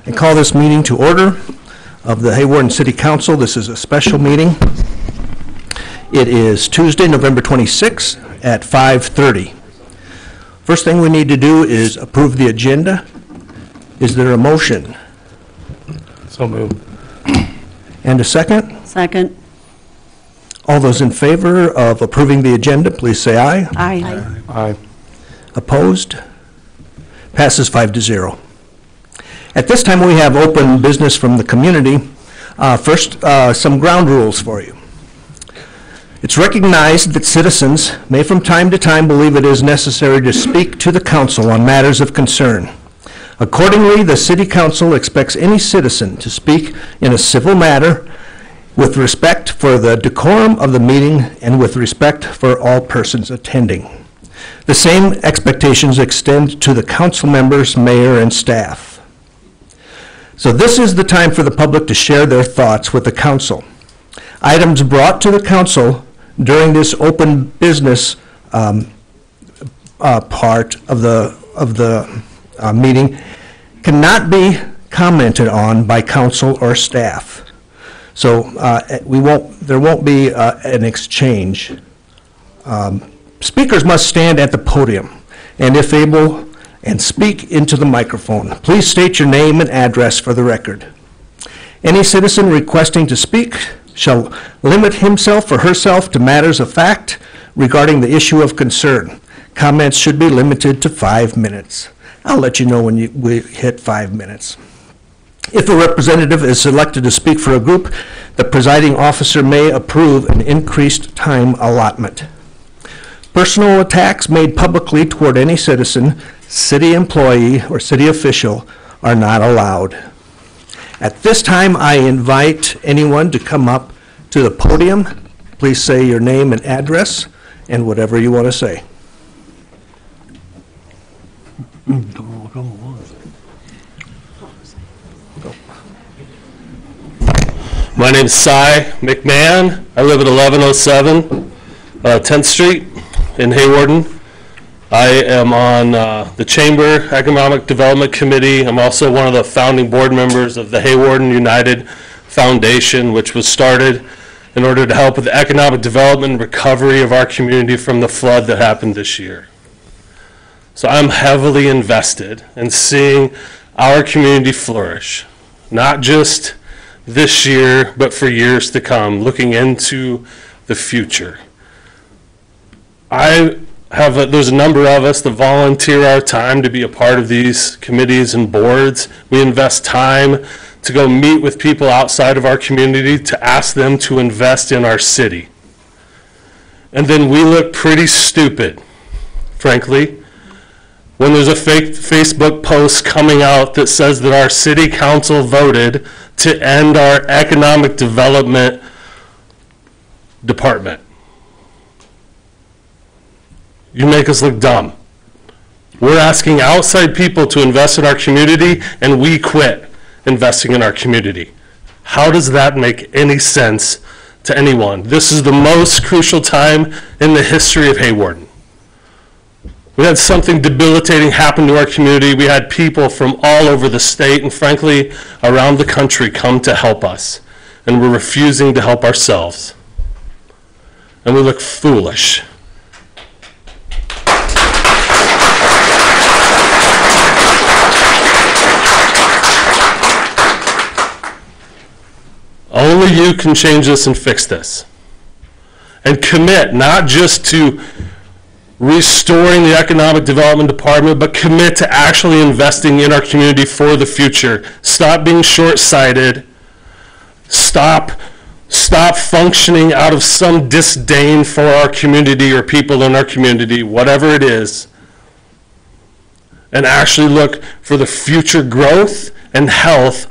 and call this meeting to order of the Hawarden City Council. This is a special meeting. It is Tuesday, November 26th at 5:30. First thing we need to do is approve the agenda. Is there a motion? So moved. And a second? Second. All those in favor of approving the agenda, please say aye. Aye. Aye. Opposed? Passes 5-0. At this time, we have open business from the community. First, some ground rules for you. It's recognized that citizens may from time to time believe it is necessary to speak to the council on matters of concern. Accordingly, the City Council expects any citizen to speak in a civil matter with respect for the decorum of the meeting and with respect for all persons attending. The same expectations extend to the council members, mayor, and staff. So this is the time for the public to share their thoughts with the council. Items brought to the council during this open business part of the meeting cannot be commented on by council or staff. So there won't be an exchange. Speakers must stand at the podium and, if able, and speak into the microphone. Please state your name and address for the record. Any citizen requesting to speak shall limit himself or herself to matters of fact regarding the issue of concern. Comments should be limited to 5 minutes. I'll let you know when we hit 5 minutes. If a representative is selected to speak for a group, the presiding officer may approve an increased time allotment. Personal attacks made publicly toward any citizen, city employee, or city official are not allowed. At this time, I invite anyone to come up to the podium. Please say your name and address and whatever you want to say. My name is Cy McMahon. I live at 1107 10th Street in Hawarden. I am on the Chamber Economic Development Committee. I'm also one of the founding board members of the Hawarden United Foundation, which was started in order to help with the economic development and recovery of our community from the flood that happened this year. So I'm heavily invested in seeing our community flourish, not just this year, but for years to come, looking into the future. There's a number of us that volunteer our time to be a part of these committees and boards. We invest time to go meet with people outside of our community to ask them to invest in our city. And then we look pretty stupid, frankly, when there's a fake Facebook post coming out that says that our city council voted to end our economic development department. You make us look dumb. We're asking outside people to invest in our community, and we quit investing in our community. How does that make any sense to anyone? This is the most crucial time in the history of Hawarden. We had something debilitating happen to our community. We had people from all over the state and, frankly, around the country come to help us, and we're refusing to help ourselves. And we look foolish. Only you can change this and fix this. And commit not just to restoring the economic development department, but commit to actually investing in our community for the future. Stop being short-sighted. Stop functioning out of some disdain for our community or people in our community, whatever it is, and actually look for the future growth and health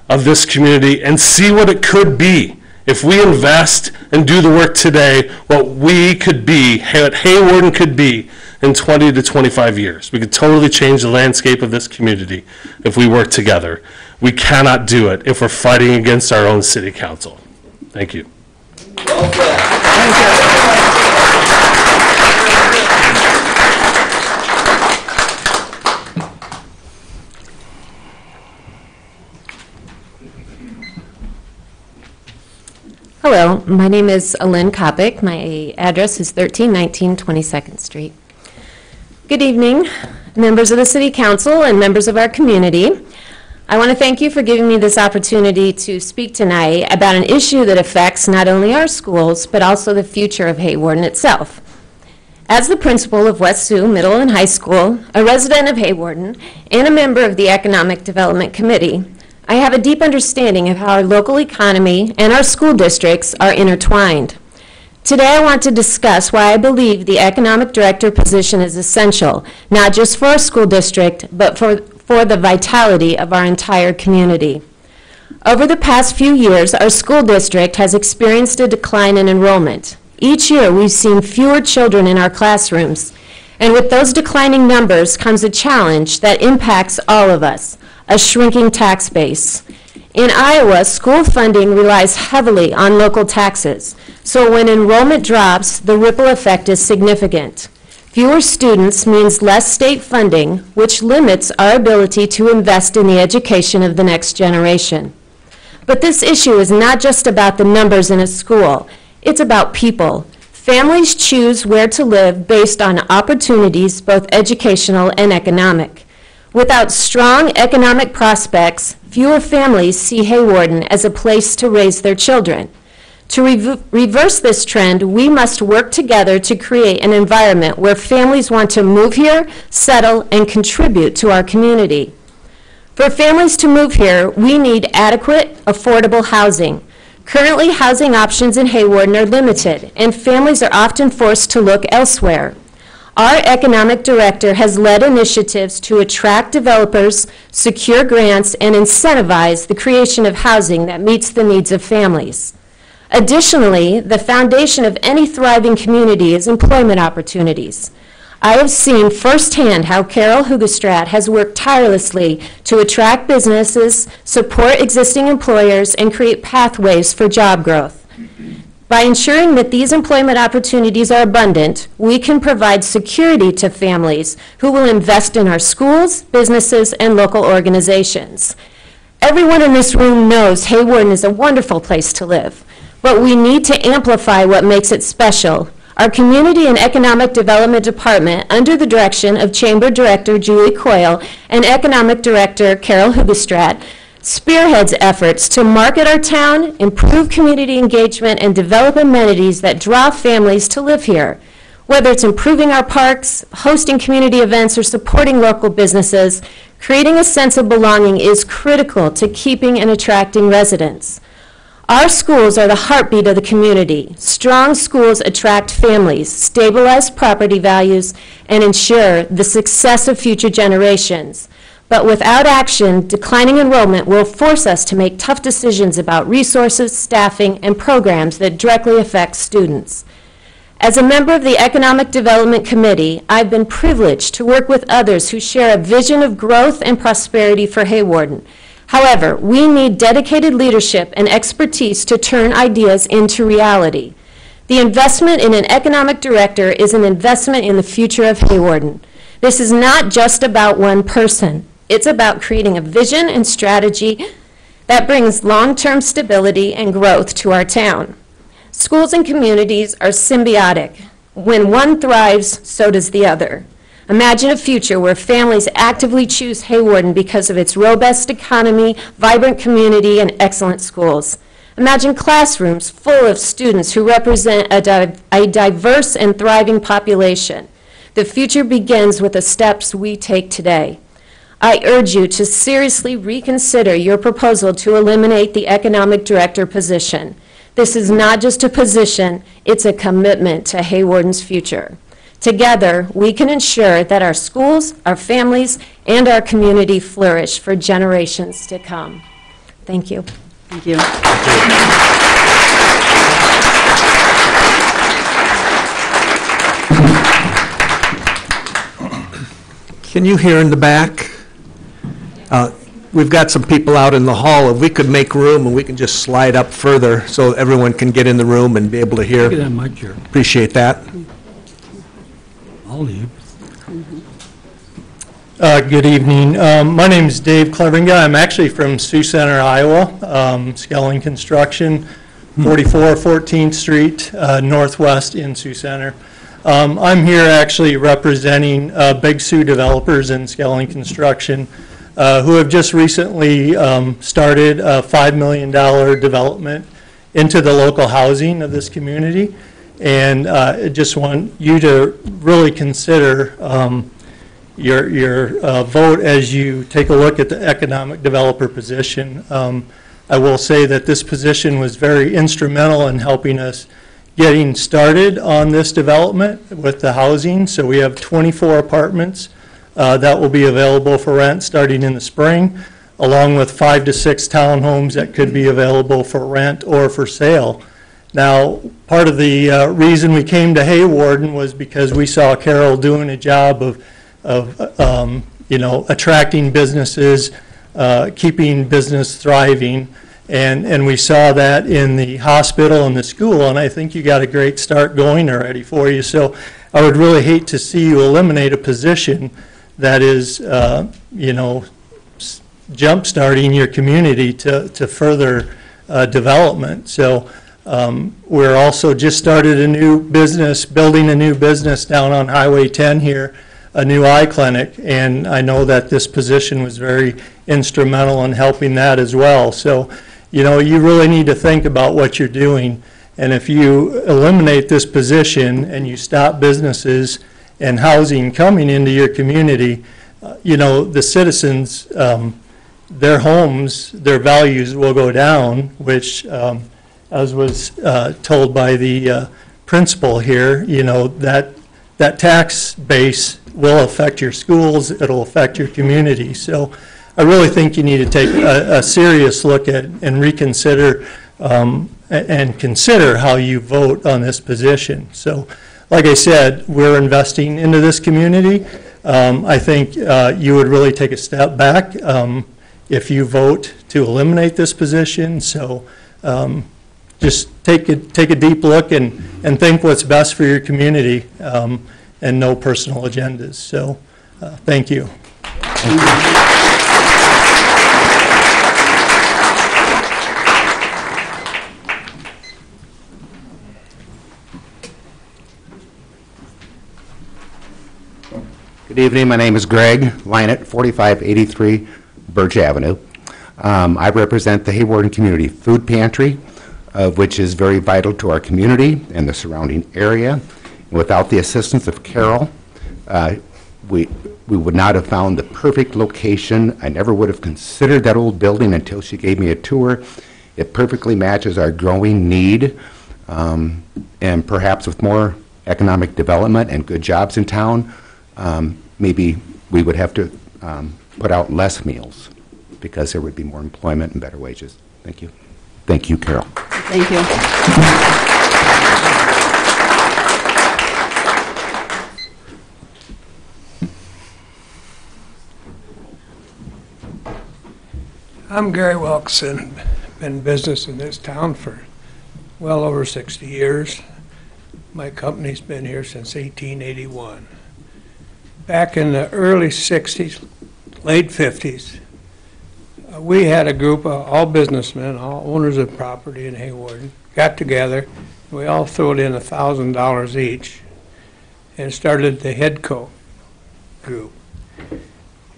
of this community and see what it could be if we invest and do the work today, what we could be, what Hawarden could be in 20 to 25 years. We could totally change the landscape of this community if we work together. We cannot do it if we're fighting against our own city council. Thank you. Hello, my name is Alyn Kopic. My address is 1319 22nd Street. Good evening, members of the City Council and members of our community. I want to thank you for giving me this opportunity to speak tonight about an issue that affects not only our schools, but also the future of Hawarden itself. As the principal of West Sioux Middle and High School, a resident of Hawarden, and a member of the Economic Development Committee, I have a deep understanding of how our local economy and our school districts are intertwined. Today I want to discuss why I believe the economic director position is essential, not just for our school district, but for the vitality of our entire community. Over the past few years, our school district has experienced a decline in enrollment. Each year we've seen fewer children in our classrooms, and with those declining numbers comes a challenge that impacts all of us. A shrinking tax base. In Iowa, school funding relies heavily on local taxes, so when enrollment drops, the ripple effect is significant. Fewer students means less state funding, which limits our ability to invest in the education of the next generation. But this issue is not just about the numbers in a school, it's about people. Families choose where to live based on opportunities, both educational and economic. Without strong economic prospects, fewer families see Hawarden as a place to raise their children. To reverse this trend, we must work together to create an environment where families want to move here, settle, and contribute to our community. For families to move here, we need adequate, affordable housing. Currently, housing options in Hawarden are limited, and families are often forced to look elsewhere. Our economic director has led initiatives to attract developers, secure grants, and incentivize the creation of housing that meets the needs of families. Additionally, the foundation of any thriving community is employment opportunities. I have seen firsthand how Carol Hugestrat has worked tirelessly to attract businesses, support existing employers, and create pathways for job growth. By ensuring that these employment opportunities are abundant, we can provide security to families who will invest in our schools, businesses, and local organizations. Everyone in this room knows Hawarden is a wonderful place to live, but we need to amplify what makes it special. Our Community and Economic Development Department, under the direction of Chamber Director Julie Coyle and Economic Director Carol Hugestrat, spearheads efforts to market our town, improve community engagement, and develop amenities that draw families to live here. Whether it's improving our parks, hosting community events, or supporting local businesses, creating a sense of belonging is critical to keeping and attracting residents. Our schools are the heartbeat of the community. Strong schools attract families, stabilize property values, and ensure the success of future generations. But without action, declining enrollment will force us to make tough decisions about resources, staffing, and programs that directly affect students. As a member of the Economic Development Committee, I've been privileged to work with others who share a vision of growth and prosperity for Hawarden. However, we need dedicated leadership and expertise to turn ideas into reality. The investment in an economic director is an investment in the future of Hawarden. This is not just about one person. It's about creating a vision and strategy that brings long-term stability and growth to our town. Schools and communities are symbiotic. When one thrives, so does the other. Imagine a future where families actively choose Hawarden because of its robust economy, vibrant community, and excellent schools. Imagine classrooms full of students who represent a diverse and thriving population. The future begins with the steps we take today. I urge you to seriously reconsider your proposal to eliminate the economic director position. This is not just a position, it's a commitment to Hawarden's future. Together, we can ensure that our schools, our families, and our community flourish for generations to come. Thank you. Thank you. Can you hear in the back? We've got some people out in the hall. If we could make room and we can just slide up further so everyone can get in the room and be able to hear. Look at that mic chair. Appreciate that. I'll leave. Good evening. My name is Dave Cleveringa. I'm actually from Sioux Center, Iowa, Skelling Construction. 44 14th Street, Northwest in Sioux Center. I'm here actually representing Big Sioux Developers and Scaling Construction, who have just recently started a $5 million development into the local housing of this community. And I just want you to really consider your vote as you take a look at the economic developer position. I will say that this position was very instrumental in helping us getting started on this development with the housing. So we have 24 apartments that will be available for rent starting in the spring, along with 5 to 6 townhomes that could be available for rent or for sale. Now, part of the reason we came to Hawarden was because we saw Carol doing a job of attracting businesses, keeping business thriving, and we saw that in the hospital and the school, and I think you got a great start going already for you. So I would really hate to see you eliminate a position that is, jump-starting your community to further development. So we're also just started a new business, building a new business down on Highway 10 here, a new eye clinic, and I know that this position was very instrumental in helping that as well. So, you really need to think about what you're doing, and if you eliminate this position and you stop businesses and housing coming into your community, the citizens, their homes, their values will go down, which, as was told by the principal here, that tax base will affect your schools, it'll affect your community. So I really think you need to take a serious look at and reconsider and consider how you vote on this position. So like I said, we're investing into this community. I think you would really take a step back if you vote to eliminate this position. So just take a deep look and think what's best for your community, and no personal agendas. So thank you. Good evening. My name is Greg Lynett, 4583 Birch Avenue. I represent the Hawarden Community Food Pantry, which is very vital to our community and the surrounding area. Without the assistance of Carol, we would not have found the perfect location. I never would have considered that old building until she gave me a tour. It perfectly matches our growing need, and perhaps with more economic development and good jobs in town, maybe we would have to put out less meals because there would be more employment and better wages. Thank you. Thank you, Carol. Thank you. I'm Gary Wilkson. Been in business in this town for well over 60 years. My company's been here since 1881. Back in the early 60s, late 50s, we had a group of all businessmen, all owners of property in Hawarden, got together. We all threw in $1,000 each and started the Headco group.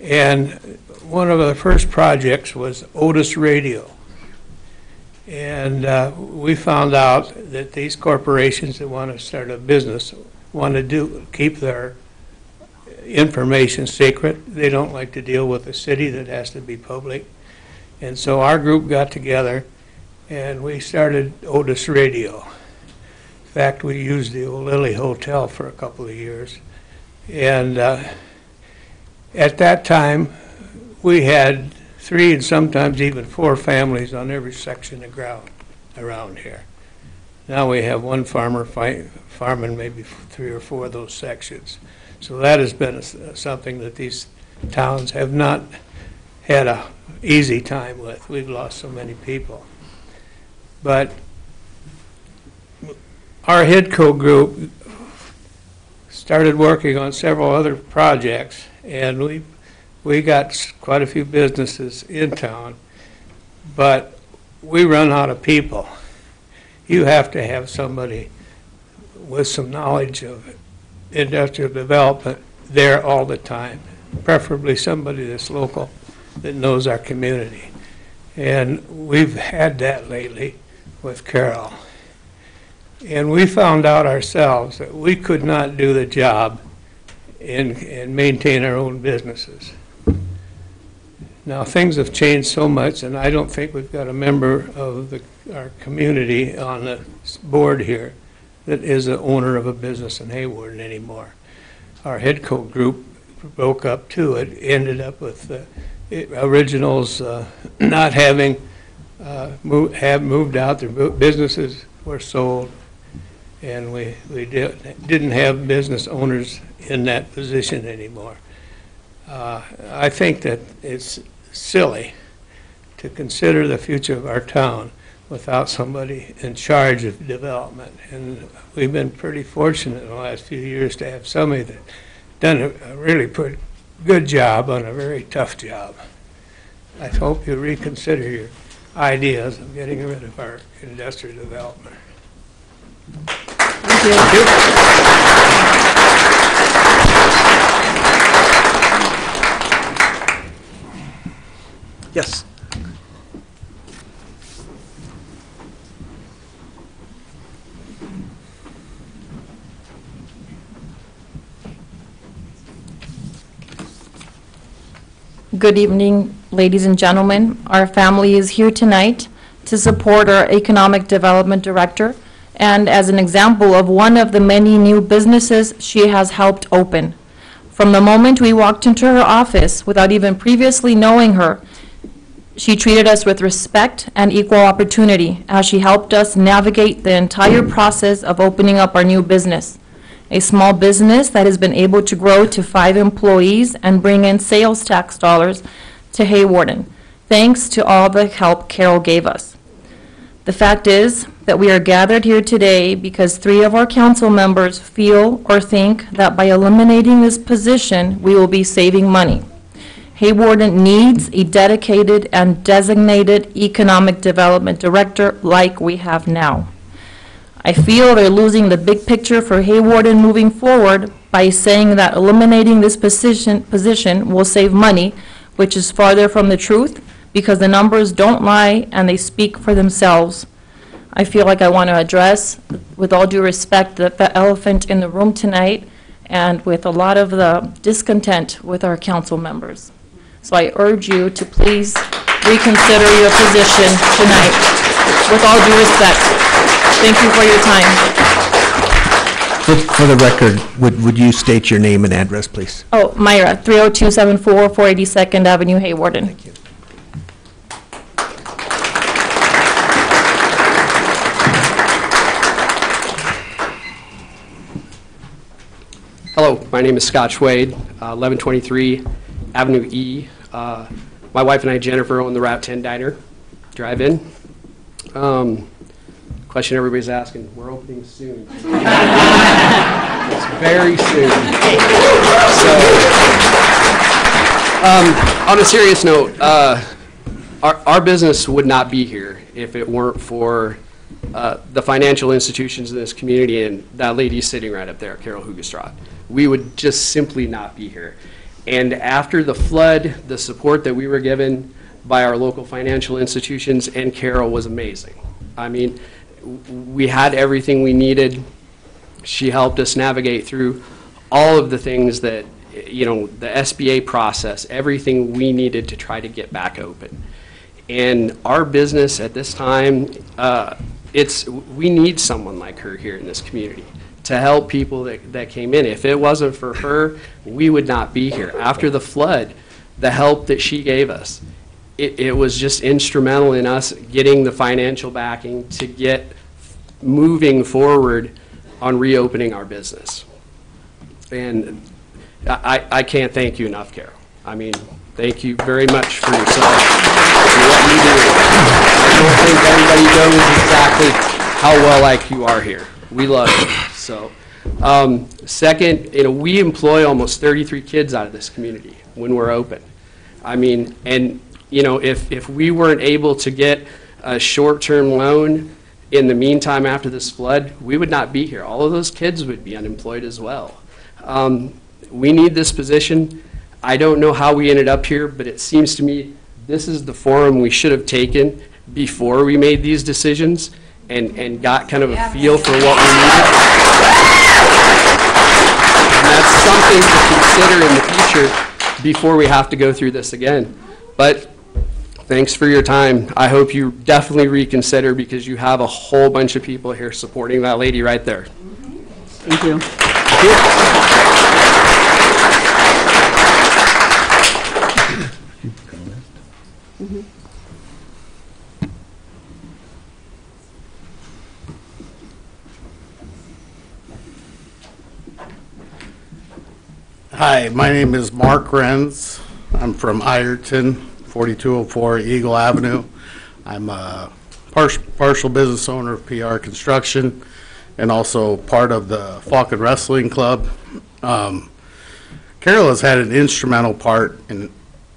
And one of the first projects was Otis Radio. And we found out that these corporations that want to start a business want to keep their information secret. They don't like to deal with a city that has to be public. And so our group got together and we started Otis Radio. In fact, we used the Old Lily Hotel for a couple of years. And at that time, we had 3 and sometimes even 4 families on every section of ground around here. Now we have one farmer farming maybe 3 or 4 of those sections. So that has been something that these towns have not had a easy time with. We've lost so many people. But our Headco group started working on several other projects, and we got quite a few businesses in town, but we run out of people. you have to have somebody with some knowledge of industrial development there all the time, preferably somebody that's local that knows our community. And we've had that lately with Carol. And we found out ourselves that we could not do the job and maintain our own businesses. Now, things have changed so much, and I don't think we've got a member of our community on the board here that is the owner of a business in Hawarden anymore. Our Headco group broke up too. It ended up with originals not having moved out. Their businesses were sold, and we didn't have business owners in that position anymore. I think that it's silly to consider the future of our town without somebody in charge of development. And we've been pretty fortunate in the last few years to have somebody that done a really pretty good job on a very tough job. I hope you reconsider your ideas of getting rid of our industrial development. Thank you. Yes. Good evening, ladies and gentlemen. Our family is here tonight to support our Economic Development Director, and as an example of one of the many new businesses she has helped open. From the moment we walked into her office, without even previously knowing her, she treated us with respect and equal opportunity as she helped us navigate the entire process of opening up our new business. A small business that has been able to grow to 5 employees and bring in sales tax dollars to Hawarden, thanks to all the help Carol gave us. The fact is that we are gathered here today because 3 of our council members feel or think that by eliminating this position, we will be saving money. Hawarden needs a dedicated and designated economic development director like we have now. I feel they're losing the big picture for Hawarden moving forward by saying that eliminating this position will save money, which is farther from the truth because the numbers don't lie and they speak for themselves. I feel like I want to address, with all due respect, the elephant in the room tonight and with a lot of the discontent with our council members. So I urge you to please reconsider your position tonight, with all due respect. Thank you for your time. For the record, would you state your name and address, please? Oh, Myra, 30274 482nd Avenue, Hawarden. Thank you. Hello, my name is Scott Schwade, 1123 Avenue E. My wife and I, Jennifer, own the Route 10 Diner, drive-in. Question everybody's asking, we're opening soon. It's very soon. So, on a serious note, our business would not be here if it weren't for the financial institutions in this community and that lady sitting right up there, Carol Hugestrad. We would just simply not be here. And after the flood, the support that we were given by our local financial institutions and Carol was amazing. I mean, we had everything we needed. She helped us navigate through all of the things that, you know, the SBA process, everything we needed to try to get back open. And our business at this time, we need someone like her here in this community to help people that came in. If it wasn't for her, we would not be here. After the flood, the help that she gave us, it was just instrumental in us getting the financial backing to get moving forward on reopening our business. And I can't thank you enough, Carol. I mean, thank you very much for yourself and what you do. I don't think everybody knows exactly how well like you are here. We love you. So, second, you know, we employ almost 33 kids out of this community when we're open. I mean, and you know, if we weren't able to get a short-term loan in the meantime, after this flood, we would not be here. All of those kids would be unemployed as well. We need this position. I don't know how we ended up here, but it seems to me this is the forum we should have taken before we made these decisions and got kind of a feel for what we needed. And that's something to consider in the future before we have to go through this again. But thanks for your time. I hope you definitely reconsider because you have a whole bunch of people here supporting that lady right there. Thank you. Hi, my name is Mark Renz. I'm from Ironton, 4204 Eagle Avenue. I'm a partial business owner of PR Construction and also part of the Falcon Wrestling Club. Carol has had an instrumental part in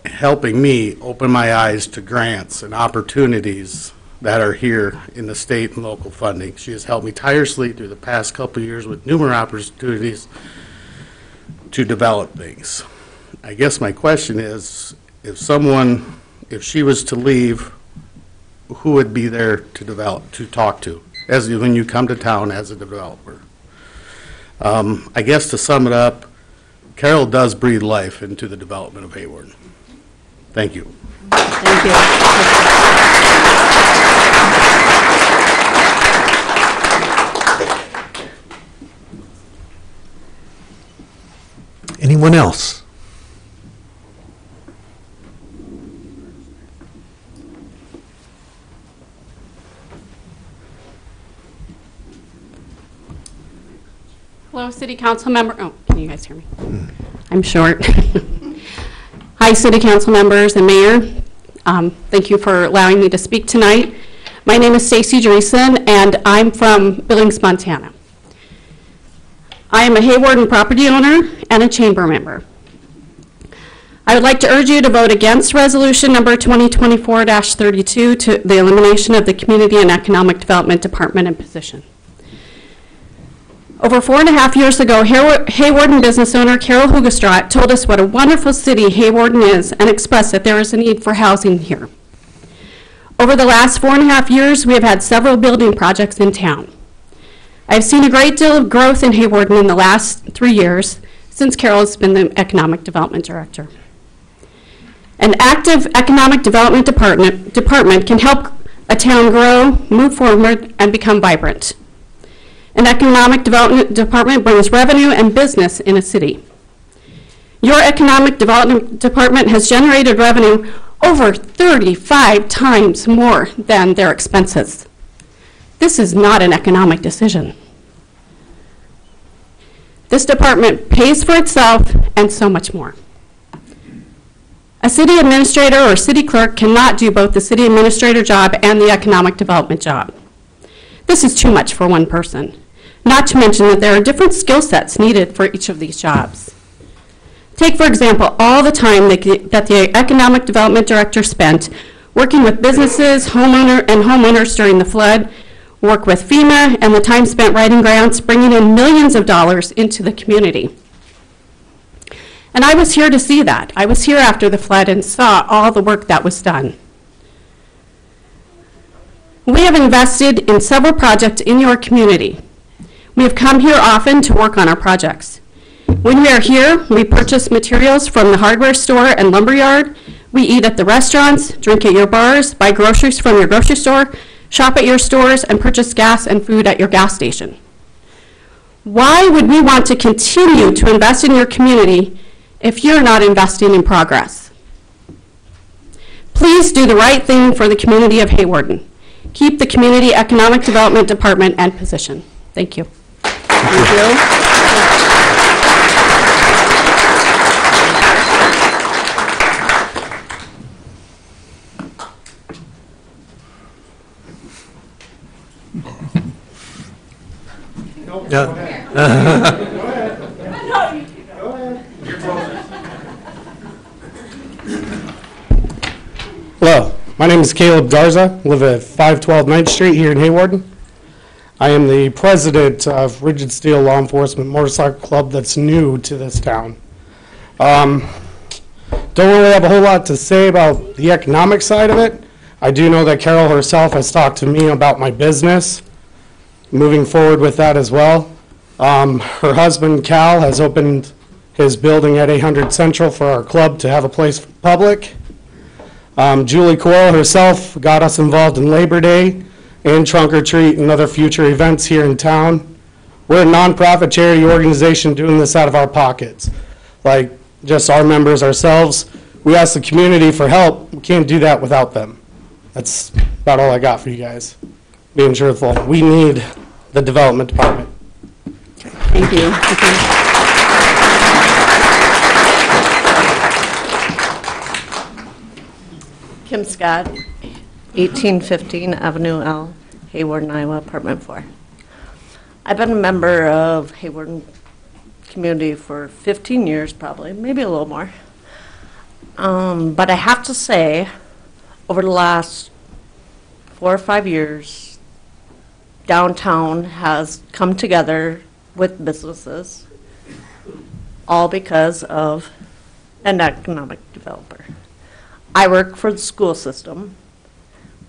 helping me open my eyes to grants and opportunities that are here in the state and local funding. She has helped me tirelessly through the past couple of years with numerous opportunities to develop things. I guess my question is, if she was to leave, who would be there to talk to, as when you come to town as a developer? I guess to sum it up, Carol does breathe life into the development of Hawarden. Thank you. Thank you. Anyone else? Hello, City Council member. Oh, can you guys hear me? I'm short. Hi, City Council members and Mayor. Thank you for allowing me to speak tonight. My name is Stacy Dreesen, and I'm from Billings, Montana. I am a Hawarden property owner and a chamber member. I would like to urge you to vote against resolution number 2024-32 to the elimination of the Community and Economic Development Department and position. Over 4.5 years ago, Hawarden business owner Carol Hugestraat told us what a wonderful city Hawarden is and expressed that there is a need for housing here. Over the last 4.5 years, we have had several building projects in town. I've seen a great deal of growth in Hawarden in the last 3 years since Carol has been the Economic Development Director. An active Economic Development Department can help a town grow, move forward, and become vibrant. An Economic Development Department brings revenue and business in a city. Your Economic Development Department has generated revenue over 35 times more than their expenses. This is not an economic decision. This department pays for itself and so much more. A city administrator or city clerk cannot do both the city administrator job and the economic development job. This is too much for one person, not to mention that there are different skill sets needed for each of these jobs. Take, for example, all the time that the Economic Development Director spent working with businesses, homeowners during the flood, work with FEMA, and the time spent writing grants, bringing in millions of dollars into the community. And I was here to see that. I was here after the flood and saw all the work that was done. We have invested in several projects in your community. We have come here often to work on our projects. When we are here, we purchase materials from the hardware store and lumber yard. We eat at the restaurants, drink at your bars, buy groceries from your grocery store, shop at your stores, and purchase gas and food at your gas station. Why would we want to continue to invest in your community if you're not investing in progress? Please do the right thing for the community of Hawarden. Keep the Community Economic Development Department and position. Thank you. Thank you. Hello, my name is Caleb Garza. I live at 512 9th Street here in Hawarden. I am the president of Rigid Steel Law Enforcement Motorcycle Club that's new to this town. Don't really have a whole lot to say about the economic side of it. I do know that Carol herself has talked to me about my business, moving forward with that as well. Her husband, Cal, has opened his building at 800 Central for our club to have a place for the public. Julie Coyle herself got us involved in Labor Day and Trunk or Treat and other future events here in town. We're a nonprofit charity organization doing this out of our pockets. Like just our members ourselves, we ask the community for help. We can't do that without them. That's about all I got for you guys. Being truthful, we need the development department. Thank you. Kim Scott, 1815 Avenue L, Hawarden, Iowa, apartment 4. I've been a member of Hawarden community for 15 years probably, maybe a little more. But I have to say, over the last 4 or 5 years, downtown has come together with businesses, all because of an economic developer. I work for the school system.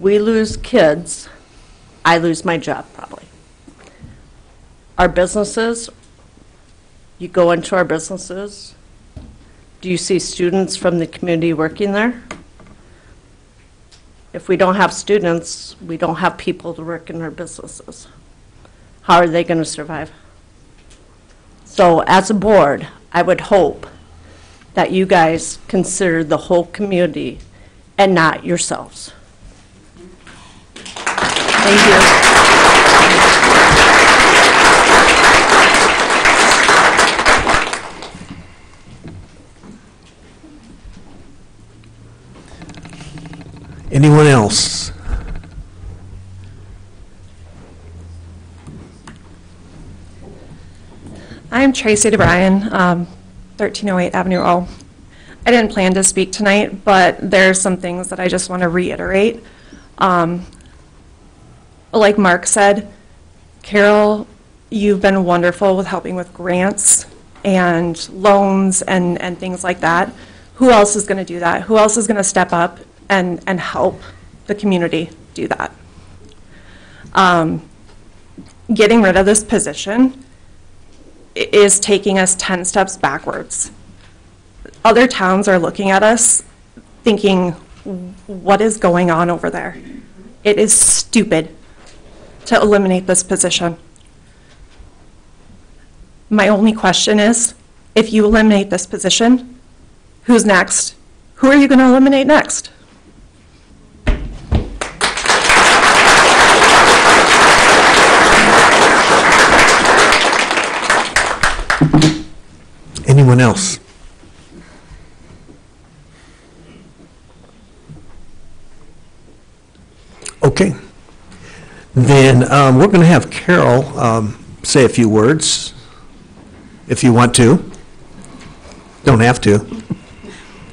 We lose kids, I lose my job probably. Our businesses, you go into our businesses, do you see students from the community working there? If we don't have students, we don't have people to work in our businesses. How are they going to survive? So as a board, I would hope that you guys consider the whole community and not yourselves. Thank you. Anyone else? I'm Tracy DeBryan, 1308 Avenue O. I didn't plan to speak tonight, but there's some things that I just want to reiterate. Like Mark said, Carol, you've been wonderful with helping with grants and loans and things like that. Who else is going to do that? Who else is going to step up and help the community do that? Getting rid of this position is taking us 10 steps backwards. Other towns are looking at us thinking, what is going on over there? It is stupid to eliminate this position. My only question is, if you eliminate this position, who's next? Who are you going to eliminate next? Anyone else? Okay. Then we're going to have Carol say a few words, if you want to. Don't have to.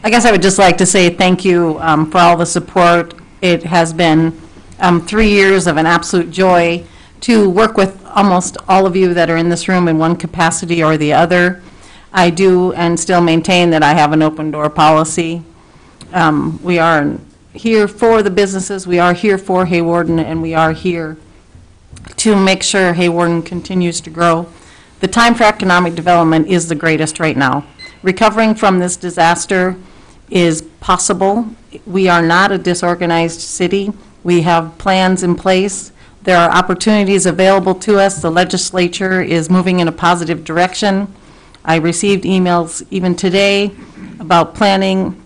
I guess I would just like to say thank you for all the support. It has been 3 years of an absolute joy to work with almost all of you that are in this room in one capacity or the other. I do and still maintain that I have an open door policy. We are here for the businesses, we are here for Hawarden, and we are here to make sure Hawarden continues to grow. The time for economic development is the greatest right now. Recovering from this disaster is possible. We are not a disorganized city. We have plans in place. There are opportunities available to us. The legislature is moving in a positive direction. I received emails even today about planning,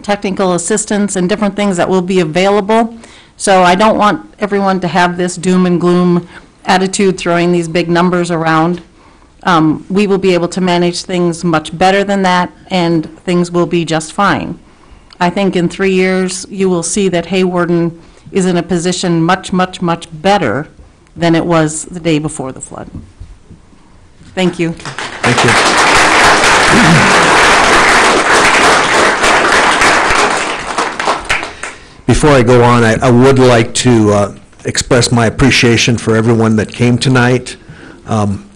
technical assistance, and different things that will be available. So I don't want everyone to have this doom and gloom attitude throwing these big numbers around. We will be able to manage things much better than that, and things will be just fine. I think in 3 years, you will see that Hawarden is in a position much, much, much better than it was the day before the flood. Thank you. Thank you. Before I go on, I would like to express my appreciation for everyone that came tonight.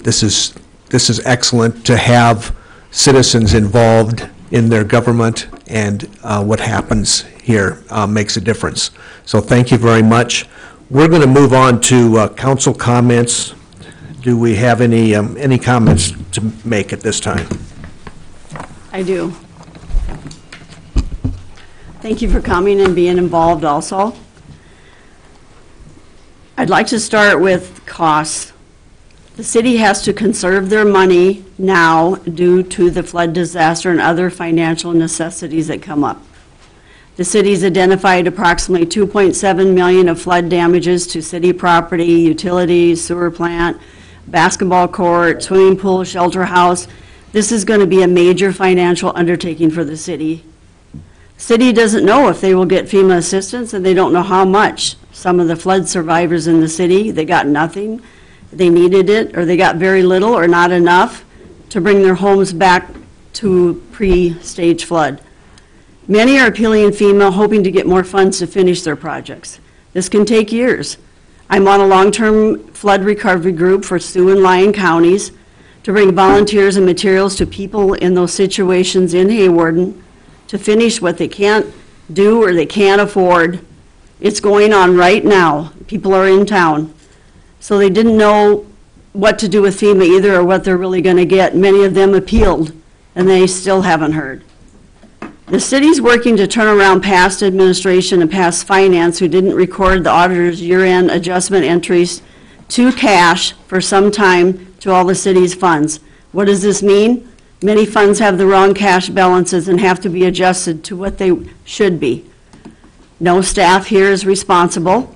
This is excellent to have citizens involved in their government, and what happens here makes a difference. So thank you very much. We're going to move on to council comments. Do we have any comments to make at this time? I do. Thank you for coming and being involved also. I'd like to start with costs. The city has to conserve their money now due to the flood disaster and other financial necessities that come up. The city's identified approximately $2.7 million of flood damages to city property, utilities, sewer plant, basketball court, swimming pool, shelter house. This is going to be a major financial undertaking for the city. City doesn't know if they will get FEMA assistance, and they don't know how much. Some of the flood survivors in the city, they got nothing. They needed it, or they got very little or not enough to bring their homes back to pre-stage flood. Many are appealing FEMA, hoping to get more funds to finish their projects. This can take years. I'm on a long-term flood recovery group for Sioux and Lyon counties to bring volunteers and materials to people in those situations in Hawarden to finish what they can't do or they can't afford. It's going on right now. People are in town. So they didn't know what to do with FEMA either, or what they're really going to get. Many of them appealed, and they still haven't heard. The city's working to turn around past administration and past finance who didn't record the auditor's year-end adjustment entries to cash for some time to all the city's funds. What does this mean? Many funds have the wrong cash balances and have to be adjusted to what they should be. No staff here is responsible.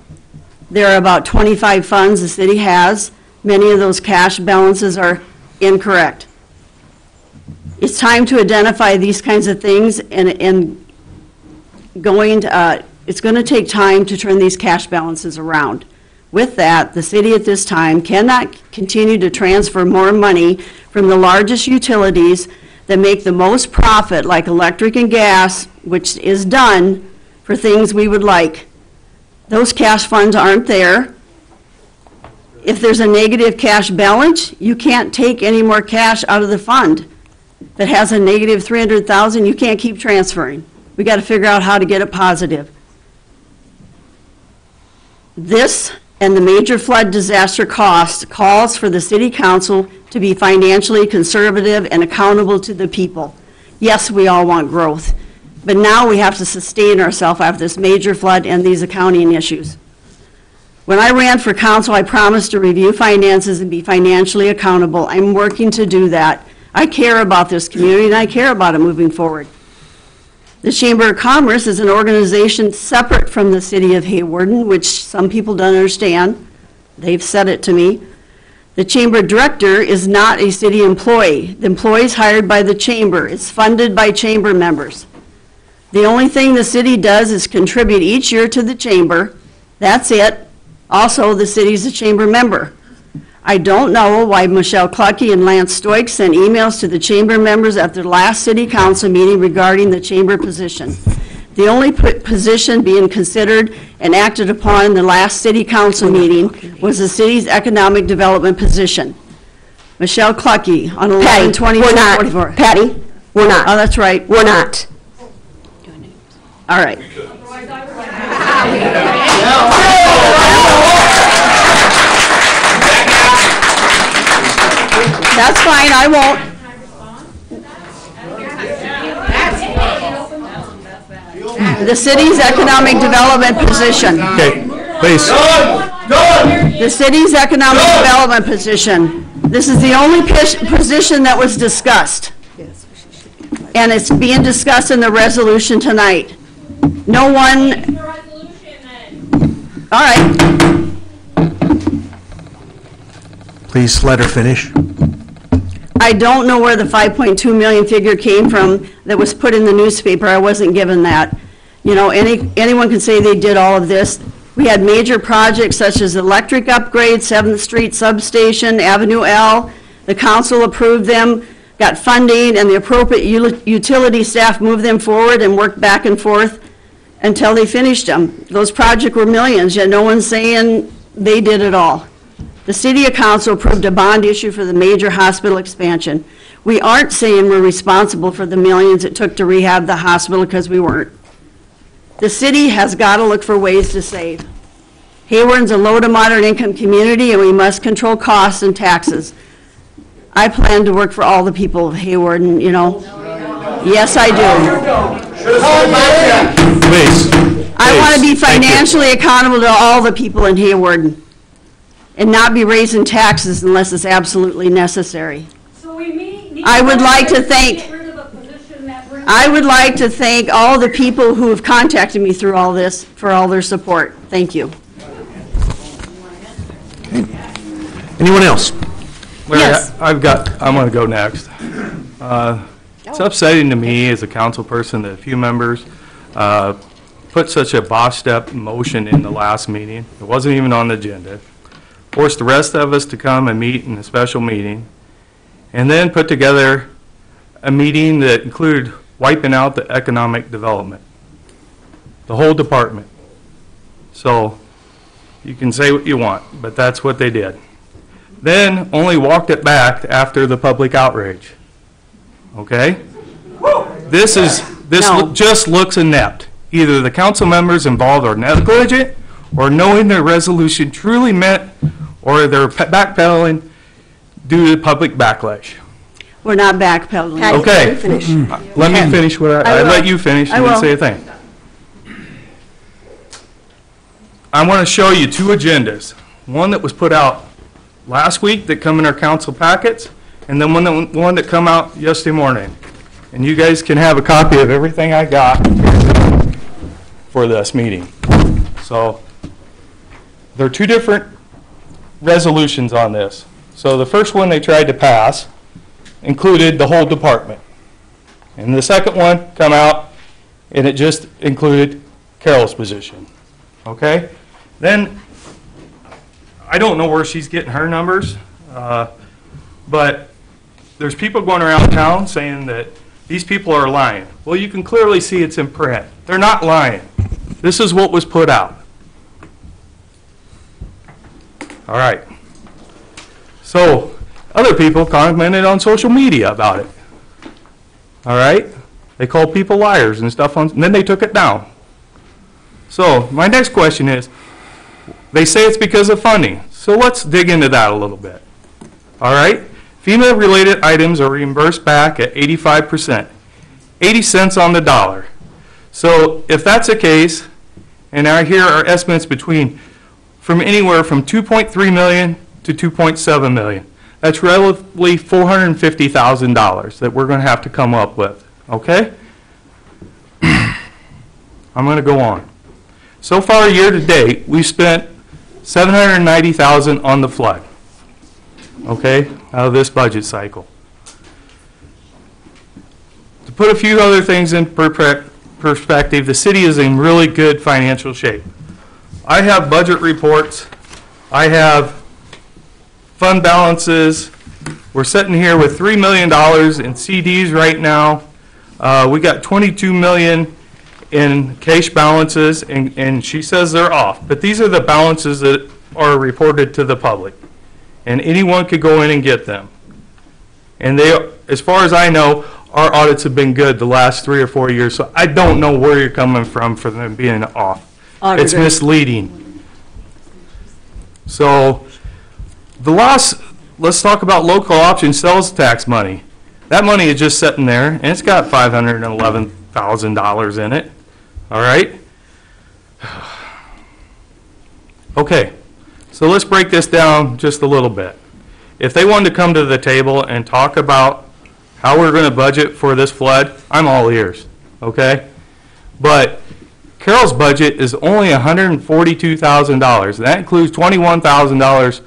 There are about 25 funds the city has. Many of those cash balances are incorrect. It's time to identify these kinds of things, and it's going to take time to turn these cash balances around. With that, the city at this time cannot continue to transfer more money from the largest utilities that make the most profit, like electric and gas, which is done for things we would like. Those cash funds aren't there. If there's a negative cash balance, you can't take any more cash out of the fund that has a negative $300,000. You can't keep transferring. We got to figure out how to get it positive. This and the major flood disaster cost calls for the city council to be financially conservative and accountable to the people. Yes, we all want growth, but now we have to sustain ourselves after this major flood and these accounting issues. When I ran for council, I promised to review finances and be financially accountable. I'm working to do that. I care about this community, and I care about it moving forward. The Chamber of Commerce is an organization separate from the city of Hawarden, which some people don't understand. They've said it to me. The Chamber Director is not a city employee. The employee is hired by the Chamber. It's funded by Chamber members. The only thing the city does is contribute each year to the Chamber. That's it. Also, the city's a Chamber member. I don't know why Michelle Clucky and Lance Stoik sent emails to the Chamber members at their last City Council meeting regarding the Chamber position. The only position being considered and acted upon in the last City Council meeting was the city's economic development position. Michelle Clucky on 11/24/44. Patty, we're not. Oh, that's right. We're not. All right. That's fine, I won't. The city's economic development position. Okay, please. The city's economic development position. This is the only position that was discussed. And it's being discussed in the resolution tonight. No one. All right. Please let her finish. I don't know where the 5.2 million figure came from that was put in the newspaper. I wasn't given that. You know, anyone can say they did all of this. We had major projects such as electric upgrades, 7th Street substation, Avenue L. The council approved them, got funding, and the appropriate utility staff moved them forward and worked back and forth. until they finished them. Those projects were millions, yet no one's saying they did it all. The city council approved a bond issue for the major hospital expansion. We aren't saying we're responsible for the millions it took to rehab the hospital, because we weren't. The city has got to look for ways to save. Hawarden's a low to moderate income community, and we must control costs and taxes. I plan to work for all the people of Hawarden, you know. Yes, I do. Please. I want to be Thank you. financially accountable to all the people in Hawarden and not be raising taxes unless it's absolutely necessary. I would like to thank all the people who have contacted me through all this for all their support. Thank you. Anyone else? Yes. I'm going to go next. It's upsetting to me as a council person that a few members put such a bossed-up motion in the last meeting. It wasn't even on the agenda. Forced the rest of us to come and meet in a special meeting, and then put together a meeting that included wiping out the economic development, the whole department. So you can say what you want, but that's what they did. Then only walked it back after the public outrage. Okay? This just looks inept. Either the council members involved are negligent, or knowing their resolution truly meant, or they're backpedaling due to public backlash. We're not backpedaling. Okay. Let me finish what I let you finish. You didn't say a thing. I want to show you two agendas. One that was put out last week that come in our council packets, and then one that come out yesterday morning. And you guys can have a copy of everything I got for this meeting. So there are two different resolutions on this. So the first one they tried to pass included the whole department. And the second one come out and it just included Carol's position. Okay? Then I don't know where she's getting her numbers, but there's people going around town saying that these people are lying. Well, you can clearly see it's in print. They're not lying. This is what was put out. All right. So other people commented on social media about it. All right? They called people liars and stuff, and then they took it down. So my next question is, they say it's because of funding. So let's dig into that a little bit. All right? FEMA-related items are reimbursed back at 85%, 80 cents on the dollar. So if that's the case, and I hear our estimates from anywhere from 2.3 million to 2.7 million, that's roughly $450,000 that we're going to have to come up with. Okay? I'm going to go on. So far, year to date, we spent $790,000 on the flood. Okay, out of this budget cycle. To put a few other things in perspective, the city is in really good financial shape. I have budget reports. I have fund balances. We're sitting here with $3 million in CDs right now. We got $22 million in cash balances, and she says they're off. But these are the balances that are reported to the public. And anyone could go in and get them. And they, as far as I know, our audits have been good the last 3 or 4 years, so I don't know where you're coming from for them being off. It's misleading. So let's talk about local option sales tax money. That money is just sitting there, and it's got $511,000 in it. All right? Okay. So let's break this down just a little bit. If they wanted to come to the table and talk about how we're going to budget for this flood, I'm all ears, okay? But Carol's budget is only $142,000. That includes $21,000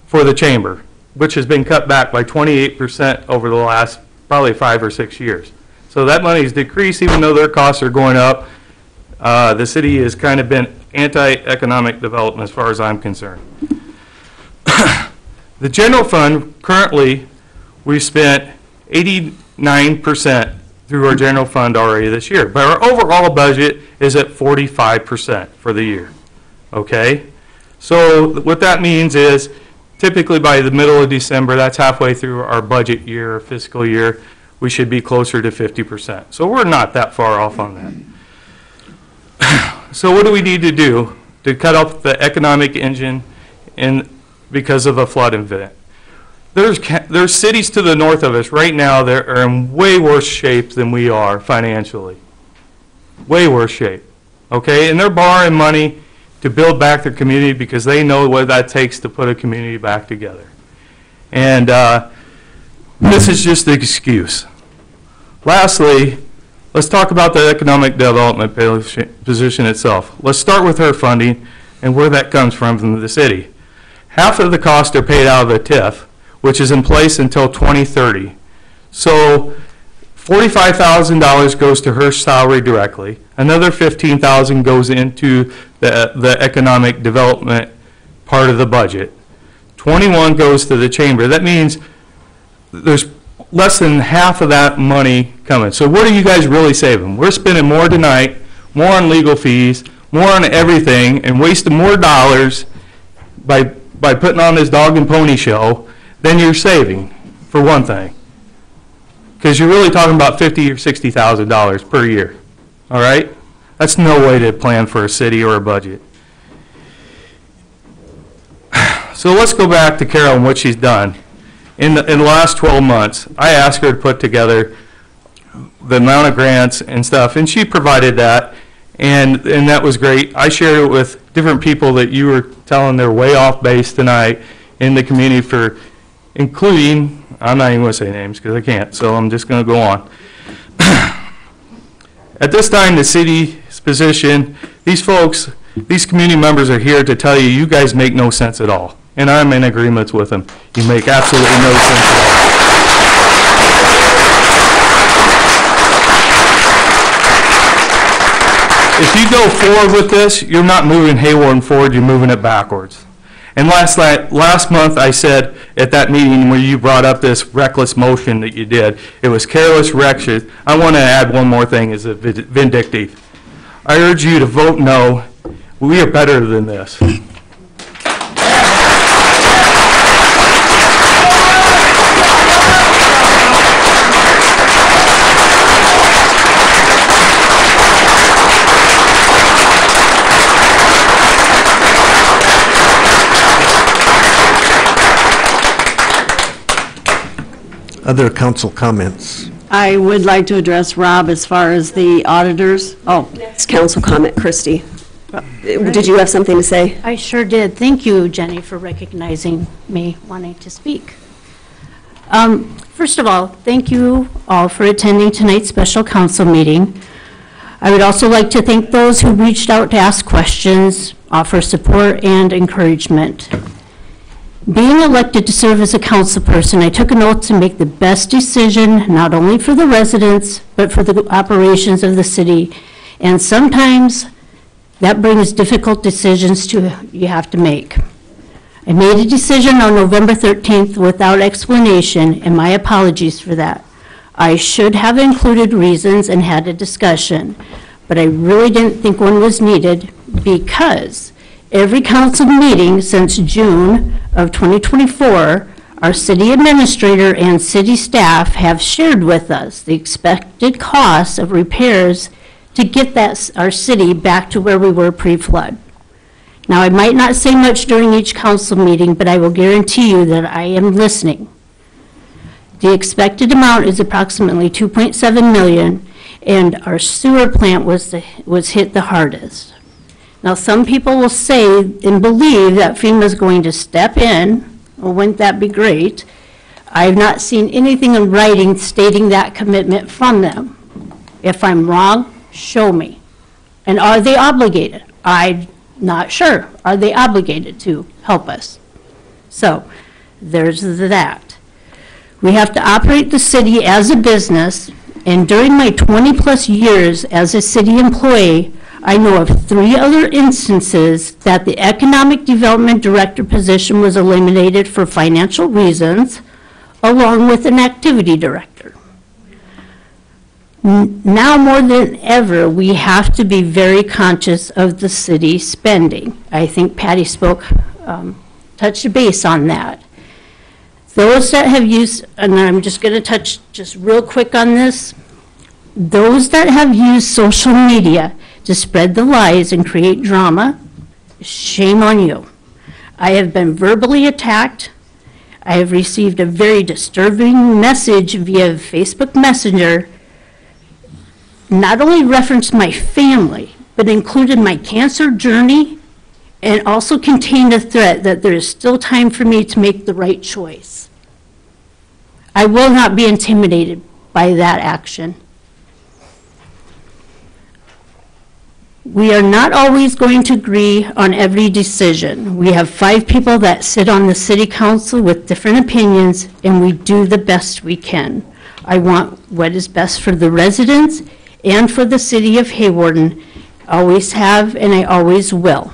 for the chamber, which has been cut back by 28% over the last probably 5 or 6 years. So that money is decreased even though their costs are going up. The city has kind of been anti-economic development as far as I'm concerned. The general fund, currently, we spent 89% through our general fund already this year. But our overall budget is at 45% for the year, okay? So what that means is typically by the middle of December, that's halfway through our budget year or fiscal year, we should be closer to 50%. So we're not that far off on that. So what do we need to do to cut off the economic engine because of a flood event? There's cities to the north of us right now that are in way worse shape than we are financially. Way worse shape, okay? And they're borrowing money to build back their community because they know what that takes to put a community back together. And this is just the excuse. Lastly, let's talk about the economic development position itself. Let's start with her funding and where that comes from the city. Half of the costs are paid out of the TIF, which is in place until 2030. So $45,000 goes to her salary directly. Another $15,000 goes into the economic development part of the budget. 21 goes to the chamber. That means there's less than half of that money coming. So what are you guys really saving? We're spending more tonight, more on legal fees, more on everything, and wasting more dollars by putting on this dog and pony show than you're saving, for one thing. Because you're really talking about $50,000 or $60,000 per year, all right? That's no way to plan for a city or a budget. So let's go back to Carol and what she's done. In the last 12 months, I asked her to put together the amount of grants and stuff, and she provided that, and that was great. I shared it with different people that you were telling they're way off base tonight in the community for, including, I'm not even going to say names because I can't, so I'm just going to go on. At this time, the city's position, these folks, these community members are here to tell you, you guys make no sense at all. And I'm in agreement with them. You make absolutely no sense at all. If you go forward with this, you're not moving Hawarden forward, you're moving it backwards. And last month I said at that meeting where you brought up this reckless motion that you did, it was careless, reckless. I want to add one more thing as a vindictive. I urge you to vote no. We are better than this. Other council comments? I would like to address Rob as far as the auditors. Oh. Next council comment, Christie. Did you have something to say? I sure did. Thank you, Jenny, for recognizing me wanting to speak. First of all, thank you all for attending tonight's special council meeting. I would also like to thank those who reached out to ask questions, offer support, and encouragement. Being elected to serve as a council person, I took an oath to make the best decision, not only for the residents, but for the operations of the city. And sometimes that brings difficult decisions you have to make. I made a decision on November 13th without explanation, and my apologies for that. I should have included reasons and had a discussion, but I really didn't think one was needed because every council meeting since June of 2024, our city administrator and city staff have shared with us the expected costs of repairs to get our city back to where we were pre-flood. Now, I might not say much during each council meeting, but I will guarantee you that I am listening. The expected amount is approximately $2.7 million, and our sewer plant was hit the hardest. Now, some people will say and believe that FEMA is going to step in. Well, wouldn't that be great? I have not seen anything in writing stating that commitment from them. If I'm wrong, show me. And are they obligated? I'm not sure. Are they obligated to help us? So there's that. We have to operate the city as a business, and during my 20-plus years as a city employee, I know of 3 other instances that the Economic Development Director position was eliminated for financial reasons, along with an activity director. Now more than ever, we have to be very conscious of the city spending. I think Patty touched base on that. Those that have used, and I'm just going to touch just real quick on this, those that have used social media to spread the lies and create drama, shame on you. I have been verbally attacked. I have received a very disturbing message via Facebook Messenger, not only referenced my family, but included my cancer journey, and also contained a threat that there is still time for me to make the right choice. I will not be intimidated by that action. We are not always going to agree on every decision. We have 5 people that sit on the city council with different opinions, and we do the best we can. I want what is best for the residents and for the city of Hawarden. Always have, and I always will.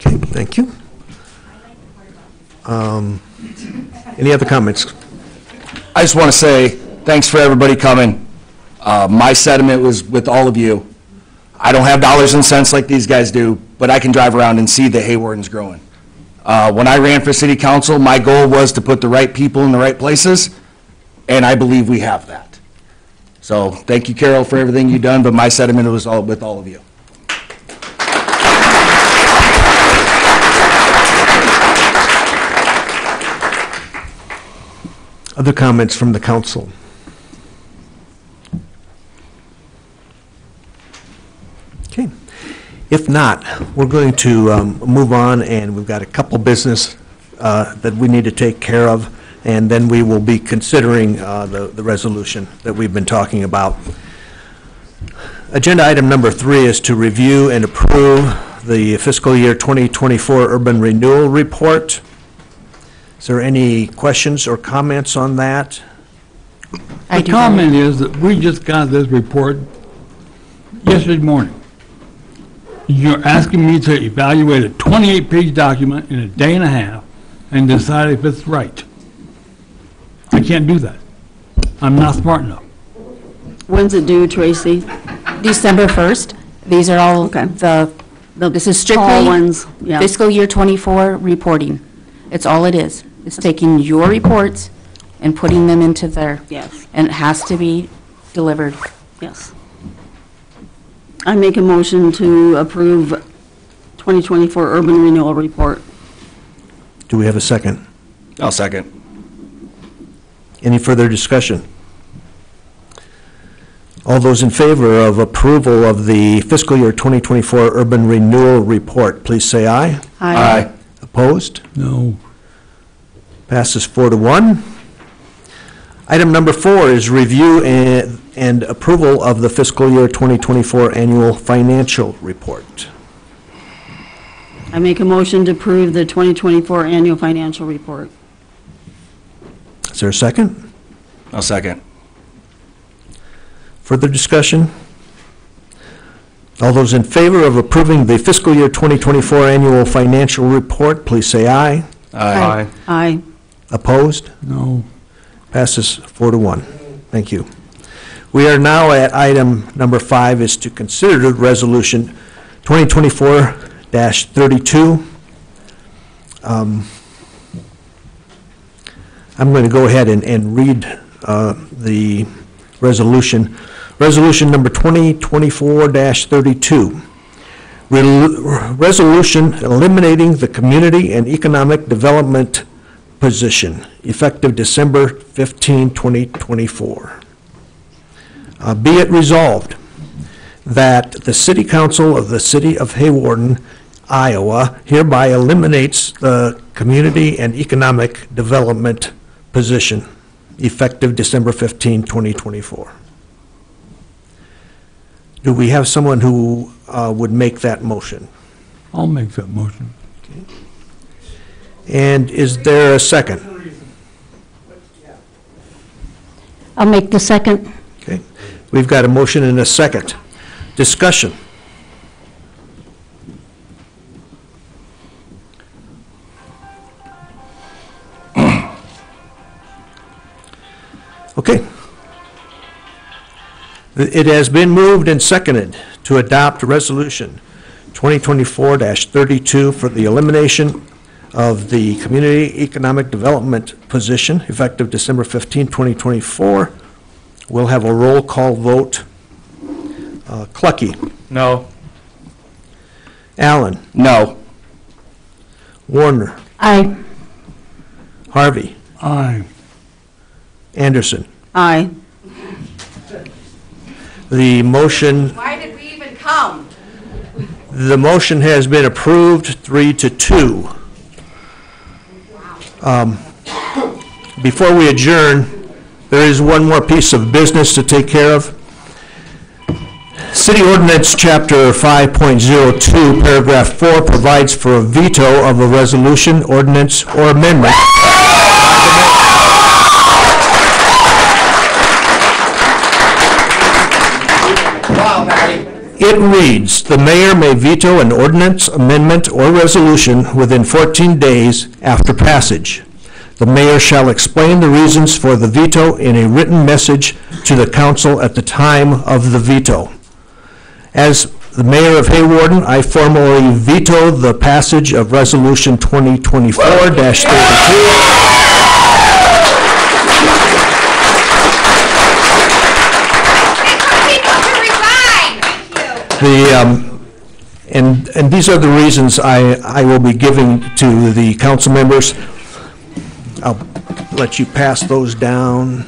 Okay, thank you. Any other comments? I just want to say thanks for everybody coming. My sentiment was with all of you. I don't have dollars and cents like these guys do, but I can drive around and see that Hawarden's growing. When I ran for city council, my goal was to put the right people in the right places, and I believe we have that. So thank you, Carol, for everything you've done, but my sentiment was with all of you. Other comments from the council? Okay. If not, we're going to move on, and we've got a couple business that we need to take care of, and then we will be considering the resolution that we've been talking about. Agenda item number 3 is to review and approve the fiscal year 2024 urban renewal report. Is there any questions or comments on that? The comment is that we just got this report yesterday morning. You're asking me to evaluate a 28-page document in a day and a half and decide if it's right. I can't do that. I'm not smart enough. When's it due, Tracy? December 1st. These are all this is strictly ones, yeah. fiscal year 24 reporting. It's all it is. It's taking your reports and putting them into there. Yes. And it has to be delivered. Yes. I make a motion to approve 2024 urban renewal report. Do we have a second? I'll second. Any further discussion? All those in favor of approval of the fiscal year 2024 urban renewal report, please say aye. Aye. Opposed? No. Passes 4-1. Item number 4 is review and approval of the fiscal year 2024 annual financial report. I make a motion to approve the 2024 annual financial report. Is there a second? I'll second. Further discussion? All those in favor of approving the fiscal year 2024 annual financial report, please say aye. Aye. Aye. Opposed? No. Passes 4-1. Thank you. We are now at item number 5, is to consider resolution 2024-32. I'm going to go ahead and read the resolution. Resolution number 2024-32. Resolution eliminating the community and economic development position, effective December 15, 2024. Be it resolved that the City Council of the City of Hawarden, Iowa, hereby eliminates the community and economic development position, effective December 15, 2024. Do we have someone who would make that motion? I'll make that motion. Okay. And is there a second? I'll make the second. Okay. We've got a motion and a second. Discussion. Okay. It has been moved and seconded to adopt Resolution 2024-32 for the elimination of the Community Economic Development position effective December 15, 2024. We'll have a roll call vote. Clucky. No. Allen. No. Warner. Aye. Harvey. Aye. Anderson. Aye. The motion, Why did we even come? the motion has been approved 3-2. Before we adjourn, there is one more piece of business to take care of. City Ordinance Chapter 5.02, Paragraph 4 provides for a veto of a resolution, ordinance, or amendment. It reads, "The mayor may veto an ordinance, amendment, or resolution within 14 days after passage. The mayor shall explain the reasons for the veto in a written message to the council at the time of the veto." As the mayor of Hawarden, I formally veto the passage of Resolution 2024-32. And these are the reasons I will be giving to the council members. I'll let you pass those down.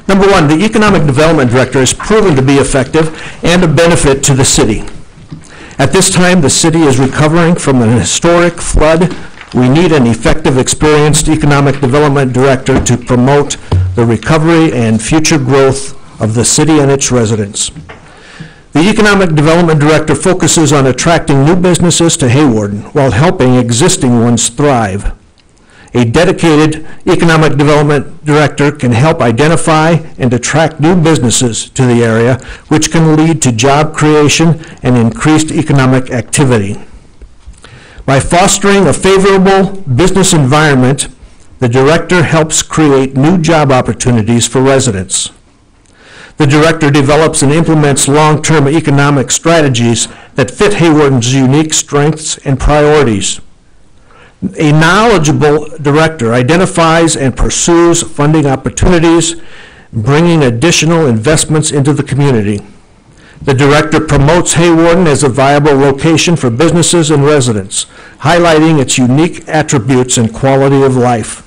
Number one, the Economic Development Director has proven to be effective and a benefit to the city. At this time, the city is recovering from an historic flood. We need an effective, experienced Economic Development Director to promote the recovery and future growth of the city and its residents. The Economic Development Director focuses on attracting new businesses to Hawarden while helping existing ones thrive. A dedicated Economic Development Director can help identify and attract new businesses to the area, which can lead to job creation and increased economic activity. By fostering a favorable business environment, the Director helps create new job opportunities for residents. The Director develops and implements long-term economic strategies that fit Hawarden's unique strengths and priorities. A knowledgeable Director identifies and pursues funding opportunities, bringing additional investments into the community. The Director promotes Hawarden as a viable location for businesses and residents, highlighting its unique attributes and quality of life.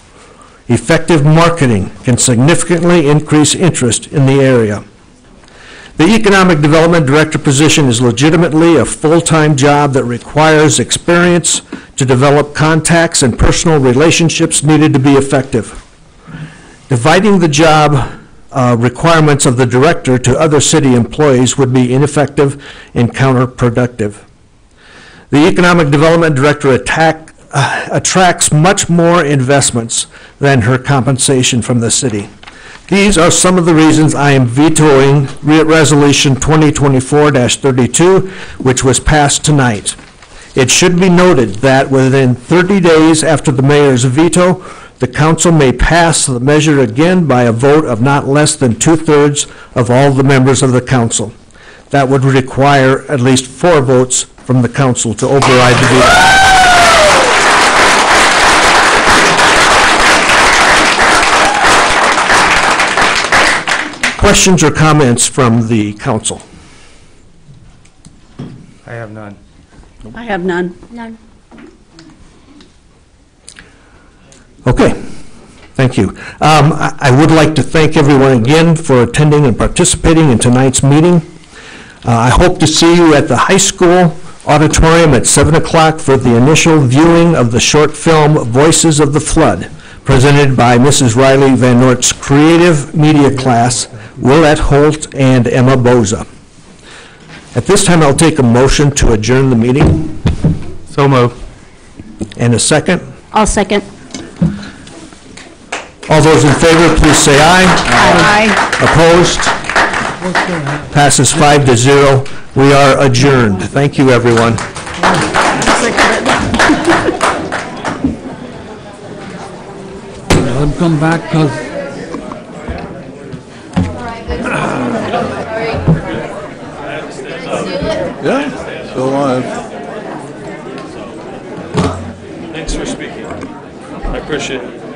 Effective marketing can significantly increase interest in the area. The Economic Development Director position is legitimately a full-time job that requires experience to develop contacts and personal relationships needed to be effective. Dividing the job requirements of the Director to other city employees would be ineffective and counterproductive. The Economic Development Director attracts much more investments than her compensation from the city. These are some of the reasons I am vetoing Resolution 2024-32, which was passed tonight. It should be noted that within 30 days after the mayor's veto, the council may pass the measure again by a vote of not less than 2/3 of all the members of the council. That would require at least 4 votes from the council to override the veto. Questions or comments from the council? I have none. I have none. None. Okay, thank you. I would like to thank everyone again for attending and participating in tonight's meeting. I hope to see you at the high school auditorium at 7 o'clock for the initial viewing of the short film Voices of the Flood, presented by Mrs. Riley Van Noort's creative media class, Willette Holt and Emma Boza. At this time, I'll take a motion to adjourn the meeting. So moved. And a second. I'll second. All those in favor, please say aye. Aye. Opposed? Passes 5-0. We are adjourned. Thank you, everyone. let him come back, because Yeah, still alive. Thanks for speaking. I appreciate it.